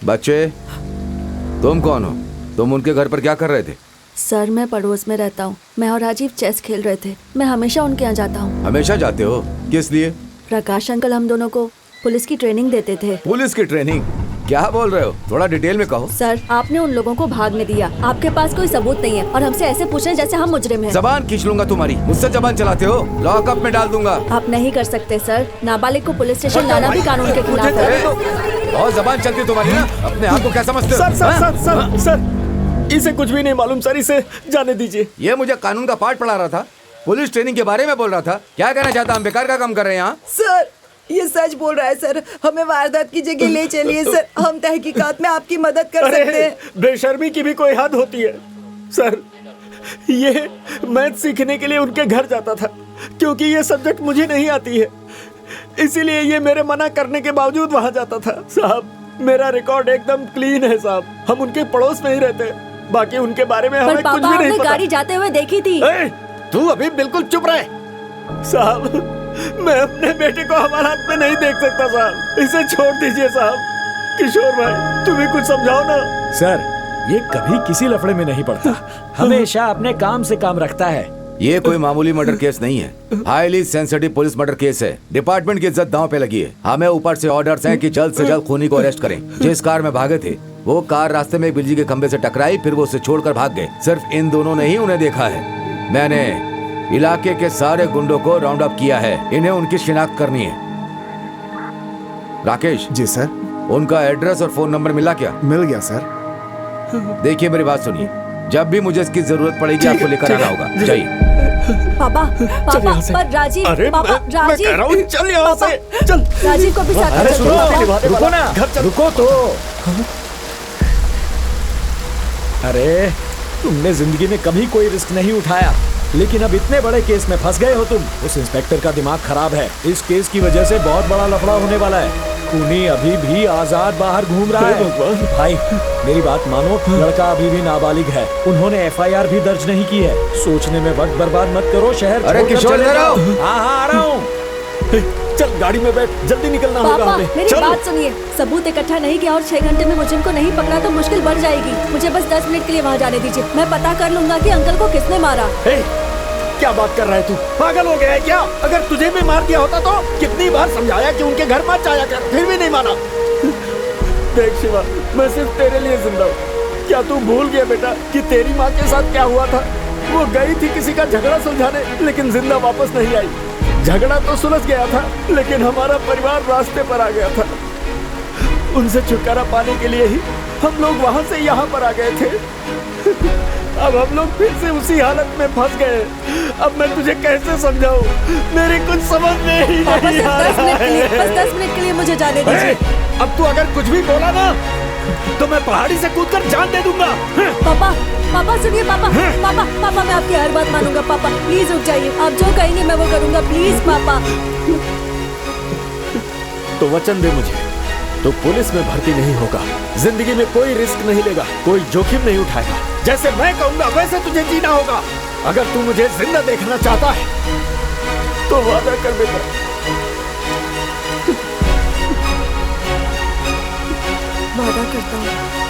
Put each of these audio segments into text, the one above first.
बच्चे, तुम कौन हो? तुम उनके घर पर क्या कर रहे थे? सर, मैं पड़ोस में रहता हूँ। मैं और राजीव चेस खेल रहे थे। मैं हमेशा उनके यहाँ जाता हूँ। हमेशा जाते हो? किस लिए? प्रकाश अंकल हम दोनों को पुलिस की ट्रेनिंग देते थे। पुलिस की ट्रेनिंग? क्या बोल रहे हो? थोड़ा डिटेल में कहो। सर, आपने उन लोगों को भागने दिया। आपके पास कोई सबूत नहीं है और हमसे ऐसे पूछ रहे हैं जैसे हम मुजरिम हैं। जबान खींच लूंगा तुम्हारी। मुझसे जबान चलाते हो? लॉकअप में डाल दूंगा। आप नहीं कर सकते सर। नाबालिग को पुलिस स्टेशन लाना भी कानून के खिलाफ है। और जबान चलती तुम्हारी ना? अपने आप को क्या समझते हो? सर, इसे कुछ भी नहीं मालूम सर, इसे जाने दीजिए। ये मुझे कानून का पाठ पढ़ा रहा था, पुलिस ट्रेनिंग के बारे में बोल रहा था। क्या कहना चाहता? हम बेकार का काम कर रहे हैं यहाँ? सर, ये सच बोल रहा है सर। हमें वारदात की जगह ले चलिए सर। हम तहकीकात में आपकी मदद कर सकते हैं। बेशर्मी की भी कोई हद होती है सर। ये मैथ सीखने के लिए उनके घर जाता था क्योंकि ये सब्जेक्ट मुझे नहीं आती है, इसीलिए ये मेरे मना करने के बावजूद वहां जाता था। साहब, मेरा रिकॉर्ड एकदम क्लीन है साहब। हम उनके पड़ोस में ही रहते हैं। बाकी उनके बारे में हमें कुछ भी नहीं पता। गाड़ी जाते हुए देखी थी। तू अभी बिल्कुल चुप रहे साहब। मैं अपने बेटे को हमारे हाथ में नहीं देख सकता साहब। इसे छोड़ दीजिए साहब। किशोर भाई, तुम्हें कुछ समझाओ ना। सर, ये कभी किसी लफड़े में नहीं पड़ता। हमेशा अपने काम से काम रखता है। ये कोई मामूली मर्डर केस नहीं है। Highly sensitive police murder case है। डिपार्टमेंट की इज्जत दांव पे लगी है। हमें ऊपर से ऑर्डर्स हैं कि जल्द से जल्द खूनी को अरेस्ट करें। जिस कार में भागे थे वो कार रास्ते में बिजली के खंबे से टकराई, फिर वो उसे छोड़कर भाग गए। सिर्फ इन दोनों ने ही उन्हें देखा है। मैंने इलाके के सारे गुंडों को राउंड अप किया है। इन्हें उनकी शिनाख्त करनी है। राकेश जी सर। उनका एड्रेस और फोन नंबर मिला क्या? मिल गया सर। देखिए, मेरी बात सुनिए। जब भी मुझे इसकी जरूरत पड़ेगी आपको लेकर आना होगा। जाइए। पापा, पापा, पर राजीव, पापा, राजीव, चल यहाँ से, चल। राजीव को भी साथ अरे में सुनो, चलो। रुको ना, रुको तो। अरे, तुमने जिंदगी में कभी कोई रिस्क नहीं उठाया, लेकिन अब इतने बड़े केस में फंस गए हो तुम। उस इंस्पेक्टर का दिमाग खराब है। इस केस की वजह से बहुत बड़ा लफड़ा होने वाला है। खूनी अभी भी आजाद बाहर घूम रहा है। भाई, मेरी बात मानो, लड़का अभी भी नाबालिग है। उन्होंने FIR भी दर्ज नहीं की है। सोचने में वक्त बर्बाद मत करो। शहर अरे किशोर, इधर आओ। हाँ, आ रहा हूँ। चल, गाड़ी में बैठ, जल्दी निकलना होगा पापा, हमें। मेरी बात सुनिए। सबूत इकट्ठा नहीं किया और 6 घंटे में मुझे इनको नहीं पकड़ा तो मुश्किल बढ़ जाएगी। मुझे बस 10 मिनट के लिए वहाँ जाने दीजिए। मैं पता कर लूंगा कि अंकल को किसने मारा। क्या बात कर रहा है तू? पागल हो गया है क्या? अगर तुझे भी मार दिया होता तो कितनी बार समझाया कि उनके घर मत जाया कर, फिर भी नहीं माना। देख शिवा, मैं सिर्फ तेरे लिए जिंदा हूँ। क्या तू भूल गया बेटा कि तेरी माँ के साथ क्या हुआ था? वो गई थी किसी का झगड़ा सुलझाने, लेकिन जिंदा वापस नहीं आई। झगड़ा तो सुलझ गया था, लेकिन हमारा परिवार रास्ते पर आ गया था। उनसे छुटकारा पाने के लिए ही हम लोग वहाँ से यहाँ पर आ गए थे। अब हम लोग फिर से उसी हालत में फंस गए। अब मैं तुझे कैसे समझाऊं? मेरी कुछ समझ में ही नहीं आ रहा है। बस 10 मिनट के लिए मुझे जाने दीजिए। अब तू अगर कुछ भी बोला ना तो मैं पहाड़ी से कूदकर जान दे दूंगा। पापा, पापा सुनिए। पापा, पापा, पापा, मैं आपकी हर बात मानूंगा। पापा प्लीज रुक जाइए। आप जो कहेंगे मैं वो करूंगा। प्लीज पापा। तो वचन दे मुझे, तो पुलिस में भर्ती नहीं होगा, जिंदगी में कोई रिस्क नहीं लेगा, कोई जोखिम नहीं उठाएगा। जैसे मैं कहूंगा वैसे तुझे जीना होगा। अगर तू मुझे जिंदा देखना चाहता है तो वादा कर बेटा। वादा करता हूँ।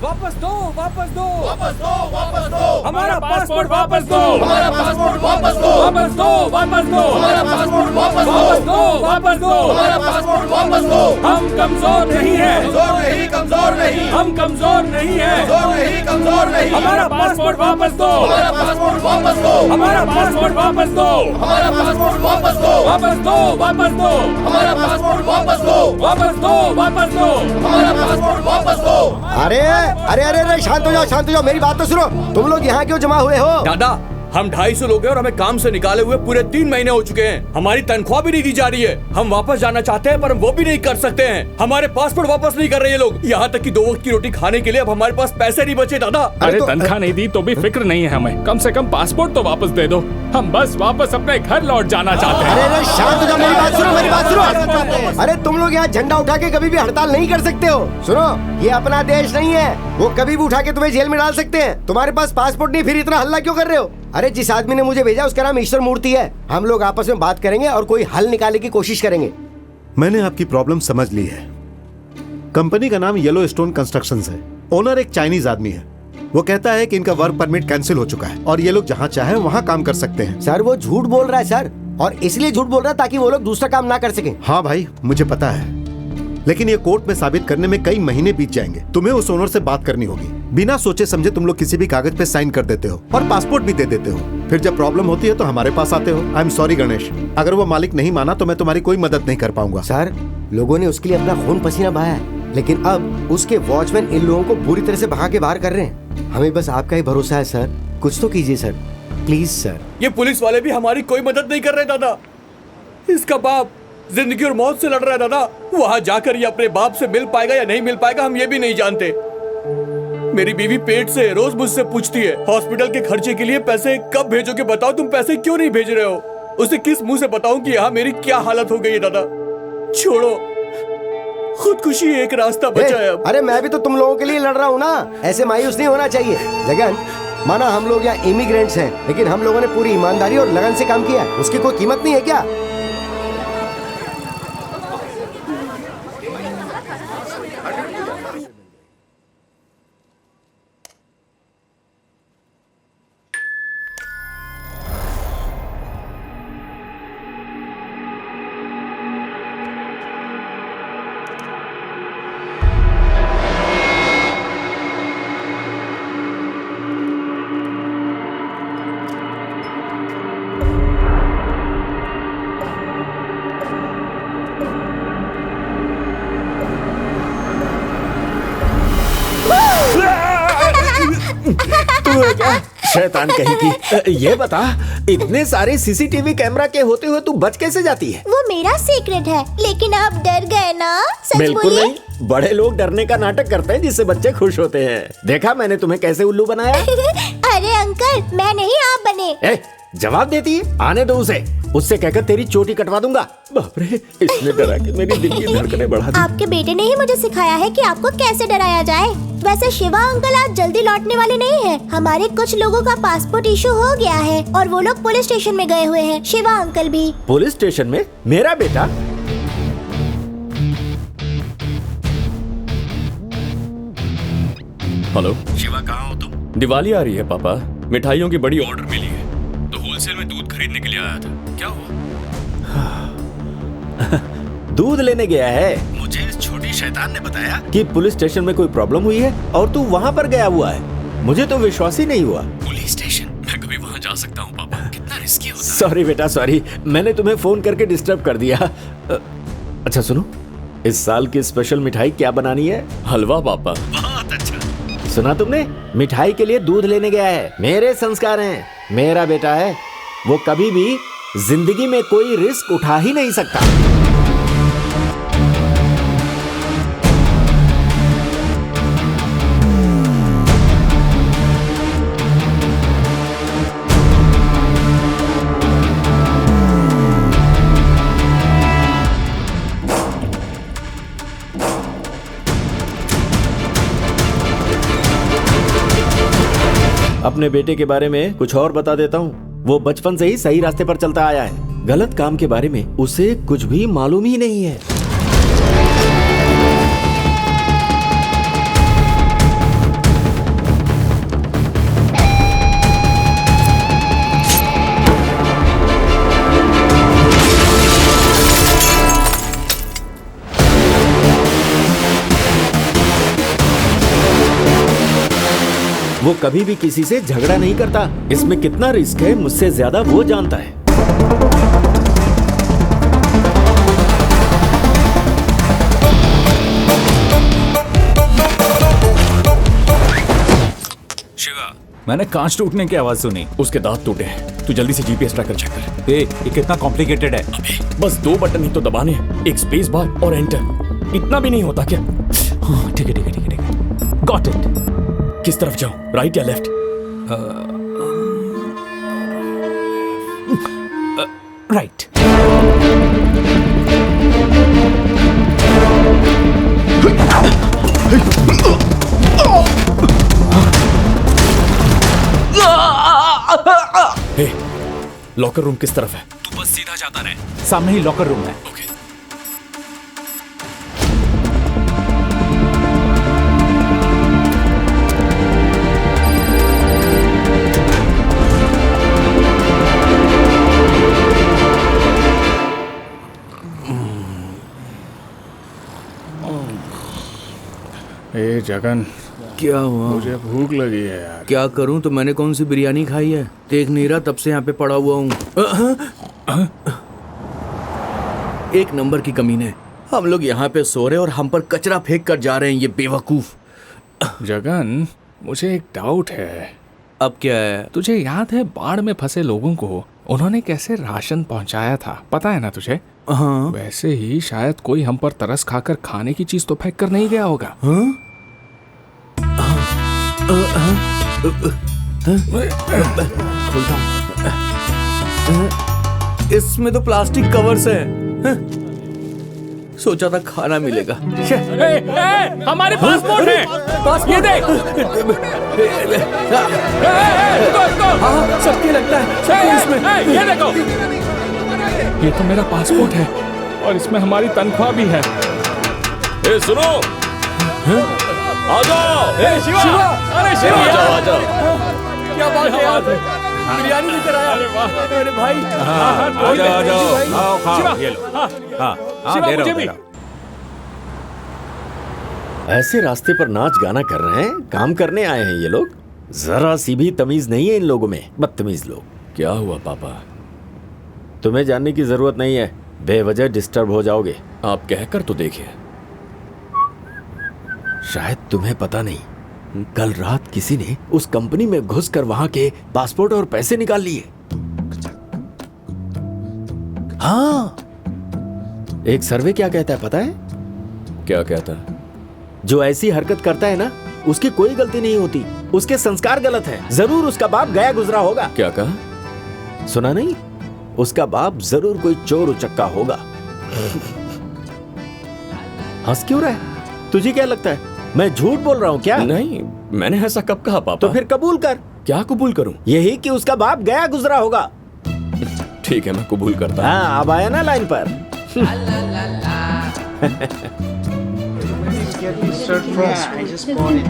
वापस दो, वापस दो, वापस दो, वापस दो, हमारा पासपोर्ट वापस दो, हमारा पासपोर्ट वापस दो, वापस दो, वापस दो, हमारा पासपोर्ट वापस दो, वापस दो, वापस दो, हमारा पासपोर्ट वापस दो। हम कमजोर नहीं है, कमजोर नहीं, कमजोर नहीं, हम कमजोर नहीं है, कमजोर नहीं, कमजोर नहीं। हमारा पासपोर्ट वापस दो, हमारा पासपोर्ट वापस दो, हमारा पासपोर्ट वापस दो, हमारा पासपोर्ट वापस दो, वापस दो, वापस दो, हमारा पासपोर्ट वापस दो, वापस दो, वापस दो, हमारा पासपोर्ट वापस दो। अरे अरे अरे अरे, शांत हो जाओ, शांत हो जाओ। मेरी बात तो सुनो। तुम लोग यहाँ क्यों जमा हुए हो? दादा, हम 250 लोग हैं और हमें काम से निकाले हुए पूरे 3 महीने हो चुके हैं। हमारी तनख्वाह भी नहीं दी जा रही है। हम वापस जाना चाहते हैं पर हम वो भी नहीं कर सकते हैं। हमारे पासपोर्ट वापस नहीं कर रहे ये लोग। यहाँ तक कि 2 वक्त की रोटी खाने के लिए अब हमारे पास पैसे नहीं बचे दादा। अरे तनख्वाह नहीं दी तो भी फिक्र नहीं है हमें। कम से कम पासपोर्ट तो वापस दे दो। हम बस वापस अपने घर लौट जाना चाहते हैं। अरे शांत हो जाओ, मेरी बात सुनो, मेरी बात सुनो। अरे तुम लोग यहाँ झंडा उठा के कभी भी हड़ताल नहीं कर सकते हो। सुनो, ये अपना देश नहीं है। वो कभी भी उठा के तुम्हें जेल में डाल सकते हैं। तुम्हारे पास पासपोर्ट नहीं, फिर इतना हल्ला क्यों कर रहे हो? अरे जिस आदमी ने मुझे भेजा उसका नाम ईश्वर मूर्ति है। हम लोग आपस में बात करेंगे और कोई हल निकालने की कोशिश करेंगे। मैंने आपकी प्रॉब्लम समझ ली है। कंपनी का नाम येलो स्टोन कंस्ट्रक्शंस है। ओनर एक चाइनीज आदमी है। वो कहता है कि इनका वर्क परमिट कैंसिल हो चुका है और ये लोग जहाँ चाहे वहाँ काम कर सकते हैं। सर वो झूठ बोल रहा है सर, और इसलिए झूठ बोल रहा है ताकि वो लोग दूसरा काम ना कर सकें। हाँ भाई मुझे पता है, लेकिन ये कोर्ट में साबित करने में कई महीने बीत जाएंगे। तुम्हें उस ओनर से बात करनी होगी। बिना सोचे समझे तुम लोग किसी भी कागज पे साइन कर देते हो और पासपोर्ट भी दे देते हो। फिर जब प्रॉब्लम होती है तो हमारे पास आते हो। आई एम सॉरी गणेश, अगर वो मालिक नहीं माना तो मैं तुम्हारी कोई मदद नहीं कर पाऊंगा। सर लोगों ने उसके लिए अपना खून पसीना बहाया है, लेकिन अब उसके वॉचमैन इन लोगों को बुरी तरह से भगा के बाहर कर रहे हैं। हमें बस आपका ही भरोसा है सर, कुछ तो कीजिए सर, प्लीज सर। ये पुलिस वाले भी हमारी कोई मदद नहीं कर रहे दादा। इसका बाप जिंदगी और मौत से लड़ रहा है दादा। वहां जाकर ये अपने बाप से मिल पाएगा या नहीं मिल पाएगा हम ये भी नहीं जानते। मेरी बीवी पेट से रोज मुझसे पूछती है हॉस्पिटल के खर्चे के लिए पैसे कब भेजोगे, बताओ तुम पैसे क्यों नहीं भेज रहे हो। उसे किस मुंह से बताऊं कि यहाँ मेरी क्या हालत हो गई है दादा। छोड़ो, खुदकुशी एक रास्ता बचा है अब। अरे मैं भी तो तुम लोगों के लिए लड़ रहा हूँ ना, ऐसे मायूस नहीं होना चाहिए। जगन माना हम लोग यहाँ इमिग्रेंट्स हैं, लेकिन हम लोगों ने पूरी ईमानदारी और लगन से काम किया है। उसकी कोई कीमत नहीं है क्या? शैतान कहीं की। ये बता, इतने सारे सीसीटीवी कैमरा के होते हुए तू बच कैसे जाती है? वो मेरा सीक्रेट है, लेकिन आप डर गए ना? सच बिल्कुल बोलिए। नहीं, बड़े लोग डरने का नाटक करते हैं जिससे बच्चे खुश होते हैं। देखा मैंने तुम्हें कैसे उल्लू बनाया? अरे अंकल, मैं नहीं, आप बने। जवाब देती है, आने दो उसे। उससे कहकर तेरी चोटी कटवा दूंगा। बाप रे, इसने डरा के मेरी दिल की धड़कनें बढ़ा दी। आपके बेटे ने ही मुझे सिखाया है कि आपको कैसे डराया जाए। वैसे शिवा अंकल आज जल्दी लौटने वाले नहीं हैं। हमारे कुछ लोगों का पासपोर्ट इशू हो गया है और वो लोग पुलिस स्टेशन में गए हुए हैं। शिवा अंकल भी। पुलिस स्टेशन में? मेरा बेटा? हेलो शिवा, कहाँ हो तुम? दिवाली आ रही है पापा, मिठाइयों की बड़ी ऑर्डर मिली है तो होलसेल में दूध खरीदने के लिए आया था। क्या हुआ? दूध लेने गया है। मुझे इस छोटी शैतान ने बताया कि पुलिस स्टेशन में कोई प्रॉब्लम हुई है और तू वहाँ पर गया हुआ है। मुझे तो विश्वास ही नहीं हुआ। Police station? मैं कभी वहाँ जा सकता हूँ पापा? कितना रिस्की होता है। सॉरी बेटा, सॉरी, मैंने तुम्हें फोन करके डिस्टर्ब कर दिया। अच्छा सुनो, इस साल की स्पेशल मिठाई क्या बनानी है? हलवा पापा। बहुत अच्छा। सुना तुमने? मिठाई के लिए दूध लेने गया है। मेरे संस्कार हैं, मेरा बेटा है, वो कभी भी जिंदगी में कोई रिस्क उठा ही नहीं सकता। अपने बेटे के बारे में कुछ और बता देता हूँ। वो बचपन से ही सही रास्ते पर चलता आया है। गलत काम के बारे में उसे कुछ भी मालूम ही नहीं है। वो कभी भी किसी से झगड़ा नहीं करता। इसमें कितना रिस्क है मुझसे ज्यादा वो जानता है। शिवा, मैंने कांच टूटने की आवाज सुनी। उसके दांत टूटे हैं। तू जल्दी से जीपीएस ट्रैकर चेक कर। ये कितना कॉम्प्लिकेटेड है? बस 2 बटन ही तो दबाने हैं, एक स्पेस बार और एंटर। इतना भी नहीं होता क्या? हाँ ठीक है ठीक है ठीक है ठीक है, गॉट इट। किस तरफ जाऊं, राइट या लेफ्ट? राइट। लॉकर रूम किस तरफ है? तू बस सीधा जाता रहे। सामने ही लॉकर रूम है। ए जगन, क्या हुआ? मुझे भूख लगी है यार। क्या करूं? तो मैंने कौन सी बिरयानी खाई है? देख नहीं रहा, तब से यहाँ पे पड़ा हुआ हूँ। एक नंबर की कमीने। हम लोग यहाँ पे सो रहे और हम पर कचरा फेंक कर जा रहे हैं, ये बेवकूफ। जगन, मुझे एक डाउट है। अब क्या है? तुझे याद है बाढ़ में फंसे लोगों को उन्होंने कैसे राशन पहुंचाया था? पता है ना तुझे? हाँ। वैसे ही शायद कोई हम पर तरस खाकर खाने की चीज तो फेंक कर नहीं गया होगा। हाँ? खोलता हूं। इसमें तो प्लास्टिक कवर्स है। सोचा था खाना मिलेगा। हमारे पासपोर्ट है। ये देख। सबके लगता है इसमें। ये देखो, ये तो मेरा पासपोर्ट है और इसमें हमारी तनख्वाह भी है। ए सुनो, आ जाओ। शिवा, अरे शिवा, आ जाओ। क्या बात है यार? बिरयानी लेकर आया। अरे भाई, आ जाओ, आओ खाओ, ये लो। हाँ, दे रहा हूँ। ऐसे रास्ते पर नाच गाना कर रहे हैं, काम करने आए हैं ये लोग। जरा सी भी तमीज नहीं है इन लोगों में, बदतमीज लोग। क्या हुआ पापा? तुम्हें जानने की जरूरत नहीं है, बेवजह डिस्टर्ब हो जाओगे। आप कहकर तो देखिए। शायद तुम्हें पता नहीं, कल रात किसी ने उस कंपनी में घुसकर वहां के पासपोर्ट और पैसे निकाल लिए। हाँ, एक सर्वे क्या कहता है पता है? क्या कहता है? जो ऐसी हरकत करता है ना, उसकी कोई गलती नहीं होती, उसके संस्कार गलत है। जरूर उसका बाप गया गुजरा होगा। क्या कहा? सुना नहीं? उसका बाप जरूर कोई चोर उचक्का होगा। हंस क्यों रहा है? तुझे क्या लगता है मैं झूठ बोल रहा हूँ क्या? नहीं, मैंने ऐसा कब कहा पापा? तो फिर कबूल कर। क्या कबूल करूं? यही कि उसका बाप गया गुजरा होगा। ठीक है, मैं कबूल करता हूं। हाँ, अब आया ना लाइन पर। I just bought it.